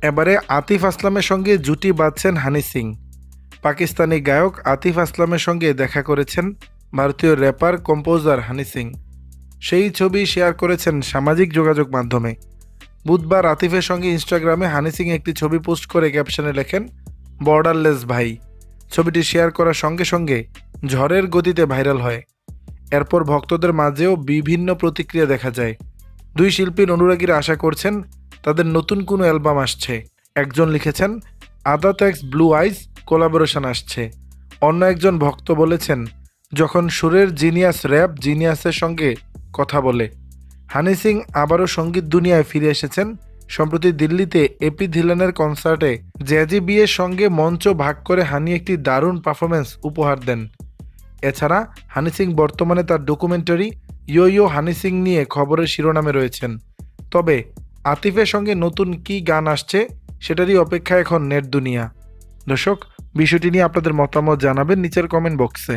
এবারে আতিফ আসলামের সঙ্গে জুটি বাঁধছেন হানি সিং। পাকিস্তানি গায়ক আতিফ আসলামের সঙ্গে দেখা করেছেন ভারতীয় র্যাপার কম্পোজার হানি সিং। সেই ছবি শেয়ার করেছেন সামাজিক যোগাযোগ মাধ্যমে। বুধবার আতিফের সঙ্গে ইনস্টাগ্রামে হানি সিং একটি ছবি পোস্ট করে ক্যাপশনে লেখেন, বর্ডারলেস ভাই। ছবিটি শেয়ার করার সঙ্গে সঙ্গে ঝড়ের গতিতে ভাইরাল হয়। এরপর ভক্তদের মাঝেও বিভিন্ন প্রতিক্রিয়া দেখা যায়। দুই শিল্পীর অনুরাগীরা আশা করছেন তাদের নতুন কোনো অ্যালবাম আসছে। একজন লিখেছেন, আদা ট্যাক্স ব্লু আইজ কোলাবোরেশন আসছে। অন্য একজন ভক্ত বলেছেন, যখন সুরের জিনিয়াস র্যাপ জিনিয়াসের সঙ্গে কথা বলে। হানি সিং আবারও সঙ্গীত দুনিয়ায় ফিরে এসেছেন। সম্প্রতি দিল্লিতে এপি ধিলানের কনসার্টে জ্যাজি বিয়ের সঙ্গে মঞ্চ ভাগ করে হানি একটি দারুণ পারফরমেন্স উপহার দেন। এছাড়া হানি সিং বর্তমানে তার ডকুমেন্টারি ইয়ো ইয়ো হানি সিং নিয়ে খবরের শিরোনামে রয়েছেন। তবে আতিফের সঙ্গে নতুন কী গান আসছে সেটারই অপেক্ষা এখন নেট দুনিয়া। দর্শক, বিষয়টি নিয়ে আপনাদের মতামত জানাবেন নিচের কমেন্ট বক্সে।